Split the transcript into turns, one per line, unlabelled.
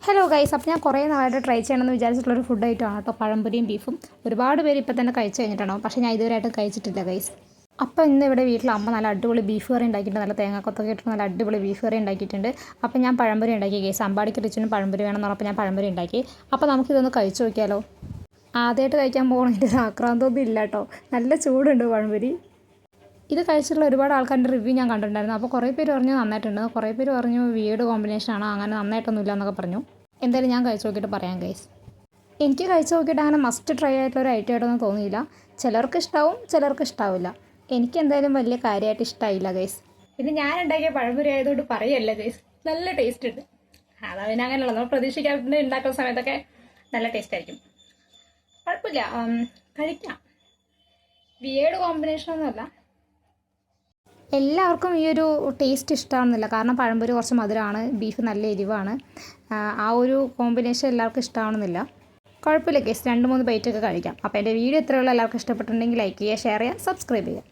Hello guys, അപ്പോൾ ഞാൻ കുറേ നാളായിട്ട് ട്രൈ ചെയ്യണമെന്ന് വിചാരിച്ചിട്ടുള്ളൊരു ഫുഡ് ഐറ്റമാണ് കേട്ടോ പഴംപൊരിയും ബീഫും. ഒരുപാട് പേര് ഇപ്പോൾ തന്നെ കഴിച്ച് കഴിഞ്ഞിട്ടാണോ, പക്ഷേ ഞാൻ ഇതുവരെയായിട്ട് കഴിച്ചിട്ടില്ല ഗൈസ്. അപ്പോൾ ഇന്ന് ഇവിടെ വീട്ടിൽ അമ്മ നല്ല അടിപൊളി ബീഫ് കറി ഉണ്ടാക്കിയിട്ടുണ്ട്. നല്ല തേങ്ങാക്കൊത്തൊക്കെ ഇട്ട് നല്ല അടിപൊളി ബീഫ് കറി ഉണ്ടാക്കിയിട്ടുണ്ട്. അപ്പോൾ ഞാൻ പഴംപൊരി ഉണ്ടാക്കി ഗൈസ്. അമ്പാടിക്ക് റിച്ചിനും പഴംപൊരി വേണമെന്ന് പറഞ്ഞപ്പോൾ ഞാൻ പഴംപൊരി ഉണ്ടാക്കി. അപ്പോൾ നമുക്കിതൊന്ന് കഴിച്ച് നോക്കിയാലോ. ആദ്യമായിട്ട് കഴിക്കാൻ പോകണമെങ്കിൽ ആക്രാന്തമൊന്നും ഇല്ല കേട്ടോ. നല്ല ചൂടുണ്ട് പഴംപൊരി. ഇത് കഴിച്ചിട്ടുള്ള ഒരുപാട് ആൾക്കാരുടെ റിവ്യൂ ഞാൻ കണ്ടിട്ടുണ്ടായിരുന്നു. അപ്പോൾ കുറേ പേര് പറഞ്ഞു നന്നായിട്ടുണ്ട്, കുറേ പേര് പറഞ്ഞു വീട് കോമ്പിനേഷനാണ്, അങ്ങനെ നന്നായിട്ടൊന്നുമില്ല എന്നൊക്കെ പറഞ്ഞു. എന്തായാലും ഞാൻ കഴിച്ച് നോക്കിയിട്ട് പറയാം ഗൈസ്. എനിക്ക് കഴിച്ച് നോക്കിയിട്ട് അങ്ങനെ മസ്റ്റ് ട്രൈ ആയിട്ടുള്ളൊരു ഐറ്റം ആയിട്ടൊന്നും തോന്നിയില്ല. ചിലർക്ക് ഇഷ്ടാവും, ചിലർക്ക് ഇഷ്ടാവില്ല. എനിക്ക് എന്തായാലും വലിയ കാര്യമായിട്ട് ഇഷ്ടമായില്ല ഗൈസ്. പിന്നെ ഞാൻ ഉണ്ടാക്കിയ പഴംപൊരി ആയതുകൊണ്ട് പറയല്ല ഗൈസ്, നല്ല ടേസ്റ്റ് ഉണ്ട്. അതാ പിന്നെ അങ്ങനെയുള്ള നമ്മൾ പ്രതീക്ഷിക്കാതെ ഉണ്ടാക്കുന്ന സമയത്തൊക്കെ നല്ല ടേസ്റ്റ് ആയിരിക്കും. കുഴപ്പമില്ല, കഴിക്കാം. വിയേഡ് കോമ്പിനേഷനൊന്നുമല്ല. എല്ലാവർക്കും ഈ ഒരു ടേസ്റ്റ് ഇഷ്ടമാണെന്നില്ല, കാരണം പഴംപൊരി കുറച്ച് മധുരമാണ്, ബീഫ് നല്ല എരിവാണ്. ആ ഒരു കോമ്പിനേഷൻ എല്ലാവർക്കും ഇഷ്ടമാണെന്നില്ല. കുഴപ്പമില്ല ഗൈസ്, 2-3 ബൈറ്റൊക്കെ കഴിക്കാം. അപ്പോൾ എൻ്റെ വീഡിയോ ഇത്രയുള്ള എല്ലാവർക്കും ഇഷ്ടപ്പെട്ടിട്ടുണ്ടെങ്കിൽ ലൈക്ക് ചെയ്യുക, ഷെയർ ചെയ്യുക, സബ്സ്ക്രൈബ് ചെയ്യുക.